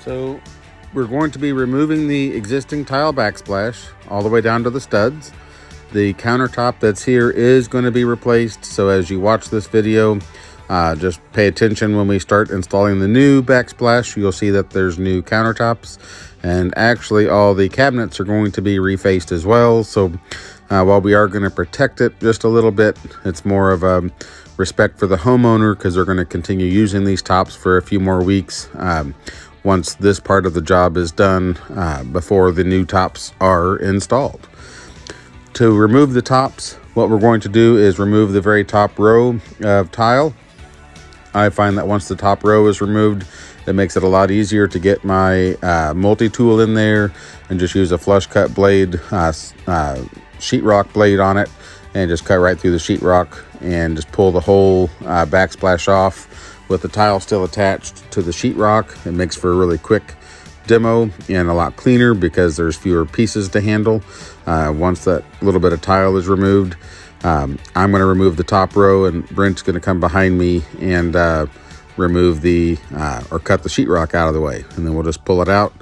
So we're going to be removing the existing tile backsplash all the way down to the studs. The countertop that's here is going to be replaced. So as you watch this video, just pay attention when we start installing the new backsplash. You'll see that there's new countertops, and actually all the cabinets are going to be refaced as well. So while we are going to protect it just a little bit, it's more of a respect for the homeowner because they're going to continue using these tops for a few more weeks once this part of the job is done before the new tops are installed. To remove the tops, what we're going to do is remove the very top row of tile. I find that once the top row is removed, it makes it a lot easier to get my multi-tool in there and just use a flush cut blade, sheetrock blade on it, and just cut right through the sheetrock and just pull the whole backsplash off with the tile still attached to the sheetrock. It makes for a really quick demo and a lot cleaner because there's fewer pieces to handle once that little bit of tile is removed. I'm going to remove the top row, and Brent's going to come behind me and remove the or cut the sheetrock out of the way, and then we'll just pull it out.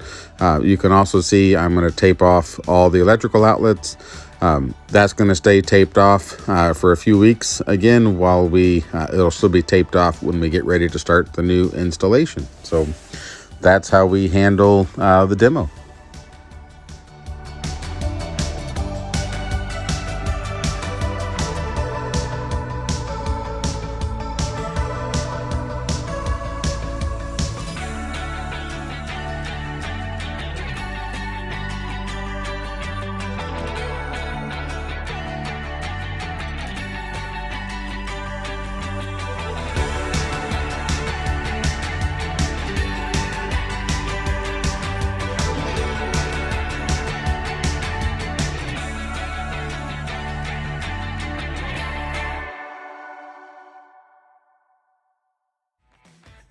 You can also see I'm going to tape off all the electrical outlets. That's going to stay taped off for a few weeks again while it'll still be taped off when we get ready to start the new installation. So that's how we handle the demo.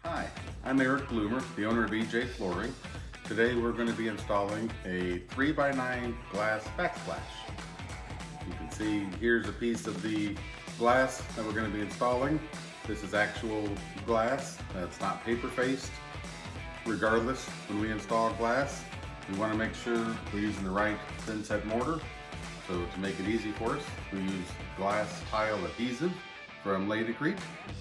Hi, I'm Eric Bloomer, the owner of EJ Flooring. Today we're going to be installing a 3x9 glass backsplash. You can see here's a piece of the glass that we're going to be installing. This is actual glass, it's not paper faced. Regardless, when we install glass, we want to make sure we're using the right thinset mortar. So to make it easy for us, we use glass tile adhesive from Creek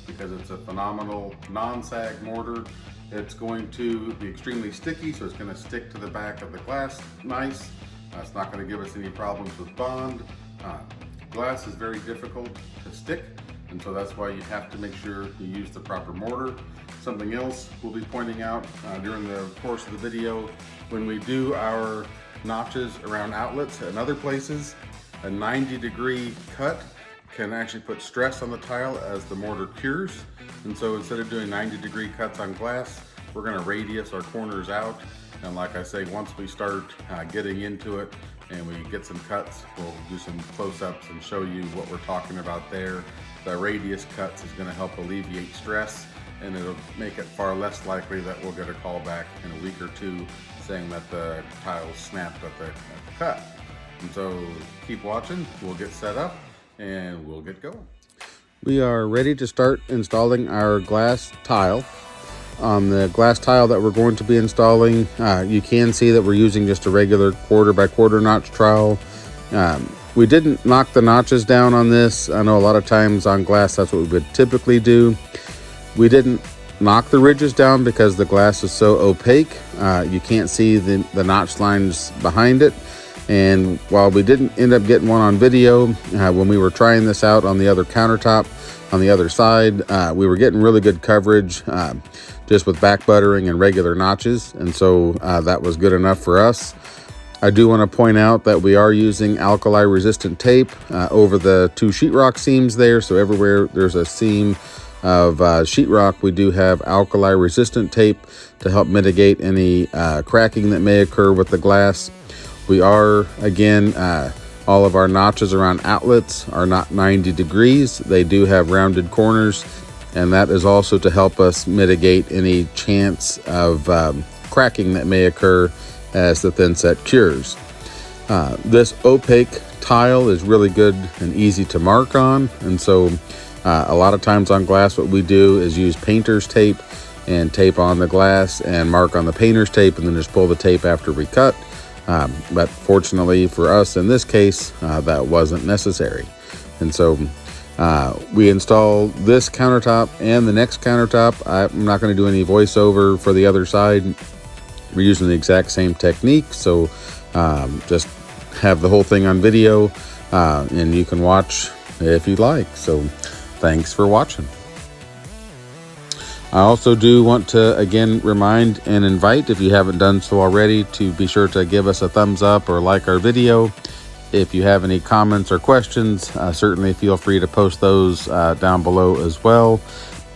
because it's a phenomenal non-sag mortar. It's going to be extremely sticky, so it's going to stick to the back of the glass nice. It's not going to give us any problems with bond. Glass is very difficult to stick, and so that's why you have to make sure you use the proper mortar. Something else we'll be pointing out during the course of the video, when we do our notches around outlets and other places, a 90-degree cut can actually put stress on the tile as the mortar cures. And so instead of doing 90-degree cuts on glass, we're going to radius our corners out. And like I say, once we start getting into it and we get some cuts, we'll do some close-ups and show you what we're talking about there. The radius cuts is going to help alleviate stress, and it'll make it far less likely that we'll get a call back in a week or two saying that the tiles snapped at the cut. And so keep watching, we'll get set up and we'll get going. We are ready to start installing our glass tile. On the glass tile that we're going to be installing, you can see that we're using just a regular 1/4 notch trowel. We didn't knock the notches down on this. I know a lot of times on glass that's what we would typically do. We didn't knock the ridges down because the glass is so opaque. You can't see the notch lines behind it. And while we didn't end up getting one on video, when we were trying this out on the other countertop on the other side, we were getting really good coverage just with back buttering and regular notches, and so that was good enough for us. I do want to point out that we are using alkali resistant tape over the two sheetrock seams there, so everywhere there's a seam of sheetrock, we do have alkali resistant tape to help mitigate any cracking that may occur with the glass. We are, again, all of our notches around outlets are not 90 degrees. They do have rounded corners, and that is also to help us mitigate any chance of cracking that may occur as the thinset cures. This opaque tile is really good and easy to mark on, and so a lot of times on glass what we do is use painter's tape and tape on the glass and mark on the painter's tape, and then just pull the tape after we cut. But fortunately for us in this case, that wasn't necessary. And so we install this countertop and the next countertop. I'm not going to do any voiceover for the other side. We're using the exact same technique, so just have the whole thing on video, and you can watch if you'd like. So thanks for watching. I also do want to again remind and invite, if you haven't done so already, to be sure to give us a thumbs up or like our video. If you have any comments or questions, certainly feel free to post those down below as well.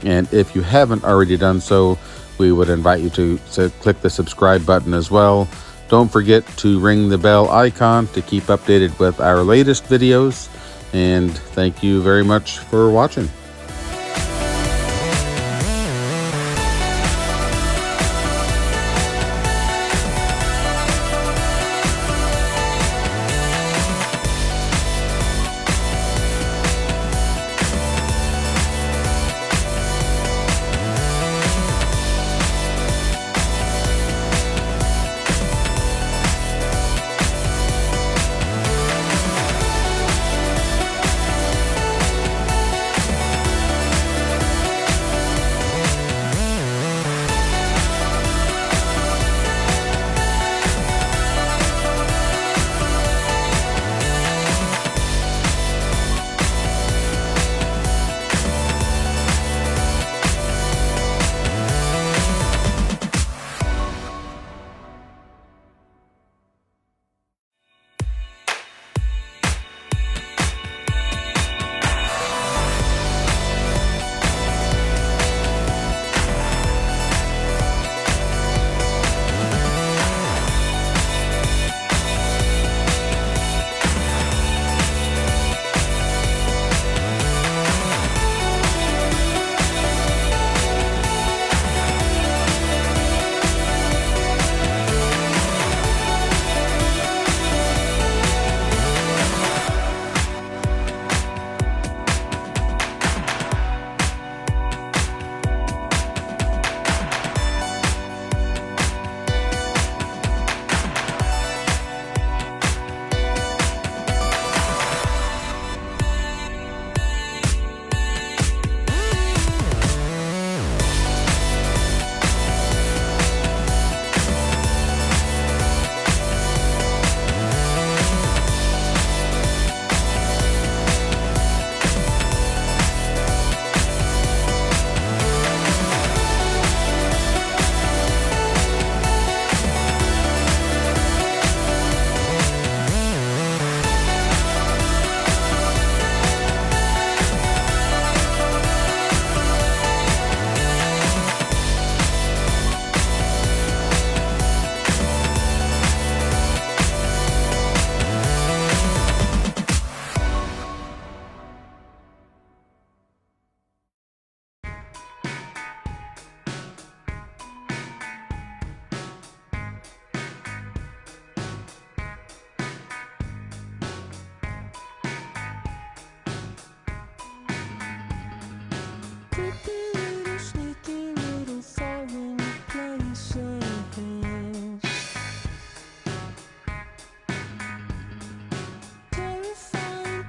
And if you haven't already done so, we would invite you to click the subscribe button as well. Don't forget to ring the bell icon to keep updated with our latest videos. And thank you very much for watching.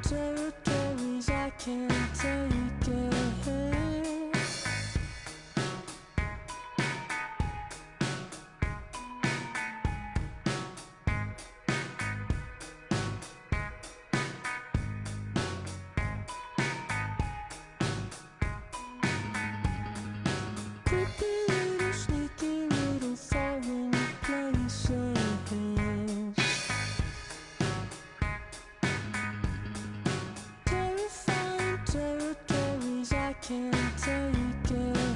Territories I can't take it.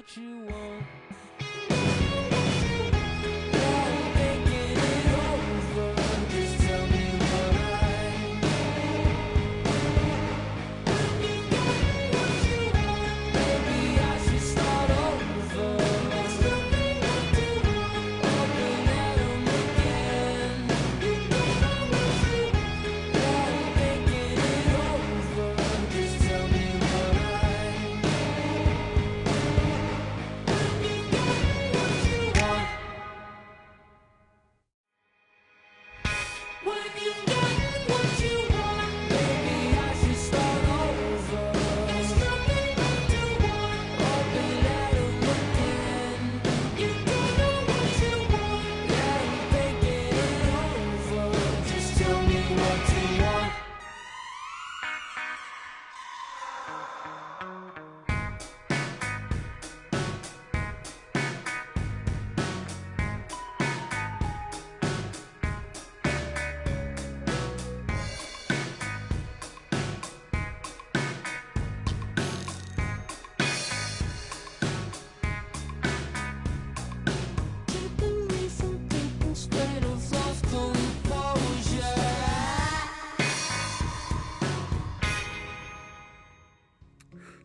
what you want.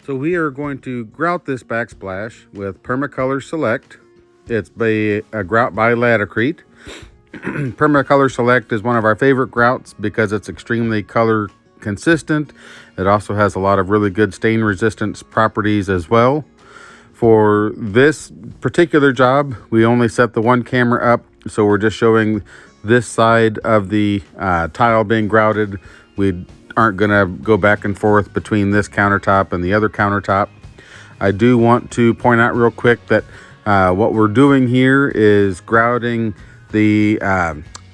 So we are going to grout this backsplash with Permacolor Select. It's a grout by Laticrete. Permacolor Select is one of our favorite grouts because it's extremely color consistent. It also has a lot of really good stain resistance properties as well. For this particular job, we only set the one camera up, so we're just showing this side of the tile being grouted. We aren't going to go back and forth between this countertop and the other countertop. I do want to point out real quick that what we're doing here is grouting the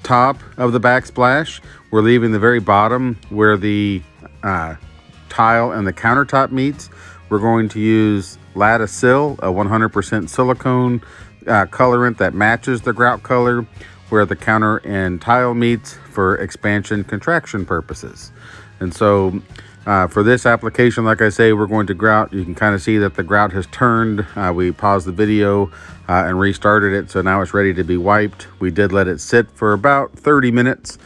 top of the backsplash. We're leaving the very bottom where the tile and the countertop meets. We're going to use Lattisil, a 100% silicone colorant that matches the grout color where the counter and tile meets for expansion contraction purposes. And so for this application, like I say, we're going to grout. You can kind of see that the grout has turned. We paused the video and restarted it, so now it's ready to be wiped. We did let it sit for about 30 minutes,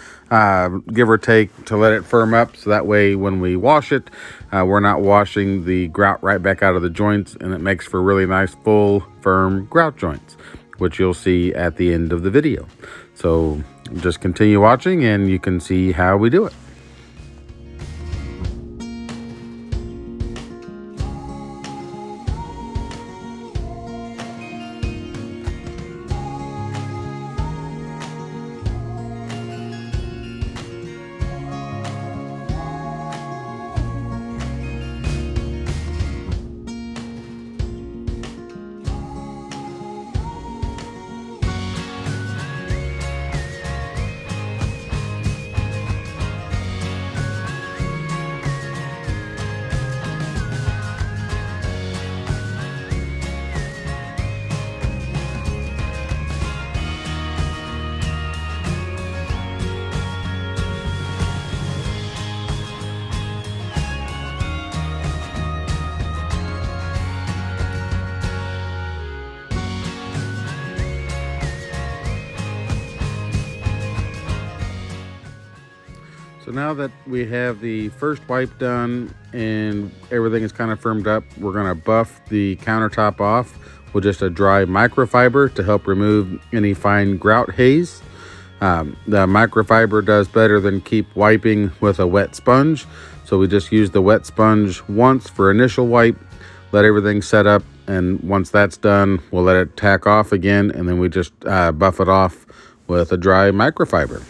give or take, to let it firm up, so that way when we wash it, we're not washing the grout right back out of the joints, and it makes for really nice, full, firm grout joints, which you'll see at the end of the video. So just continue watching and you can see how we do it. So now that we have the first wipe done and everything is kind of firmed up, we're going to buff the countertop off with just a dry microfiber to help remove any fine grout haze. The microfiber does better than keep wiping with a wet sponge. So we just use the wet sponge once for initial wipe, let everything set up, and once that's done, we'll let it tack off again, and then we just buff it off with a dry microfiber.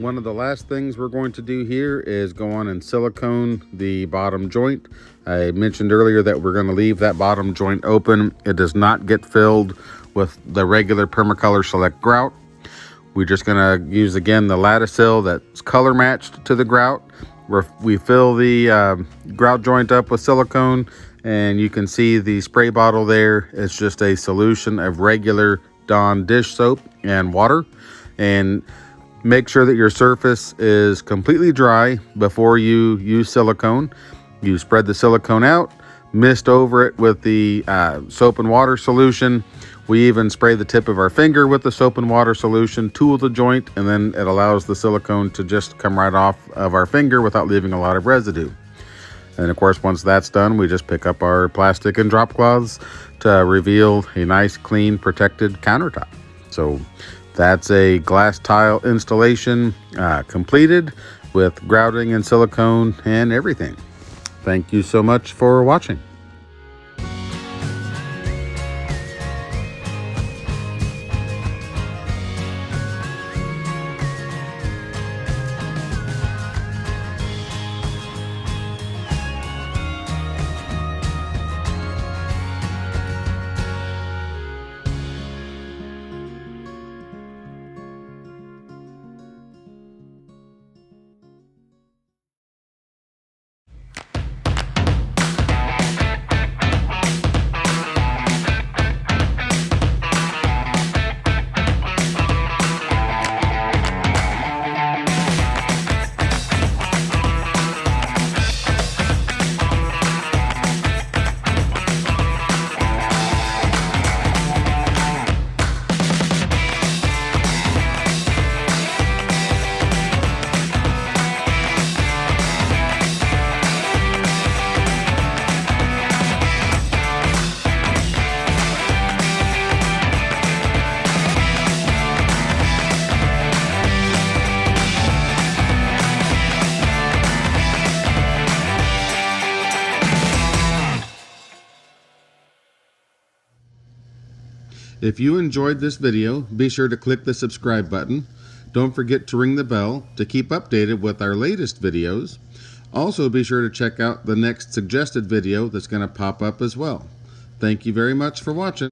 One of the last things we're going to do here is go on and silicone the bottom joint. I mentioned earlier that we're going to leave that bottom joint open. It does not get filled with the regular Permacolor Select grout. We're just going to use again the Lattisil that's color matched to the grout. We fill the grout joint up with silicone, and you can see the spray bottle there. It's just a solution of regular Dawn dish soap and water. And make sure that your surface is completely dry before you use silicone. You spread the silicone out, mist over it with the soap and water solution. We even spray the tip of our finger with the soap and water solution, tool the joint, and then it allows the silicone to just come right off of our finger without leaving a lot of residue. And of course, once that's done, we just pick up our plastic and drop cloths to reveal a nice, clean, protected countertop. So that's a glass tile installation completed with grouting and silicone and everything. Thank you so much for watching. If you enjoyed this video, be sure to click the subscribe button. Don't forget to ring the bell to keep updated with our latest videos. Also, be sure to check out the next suggested video that's going to pop up as well. Thank you very much for watching.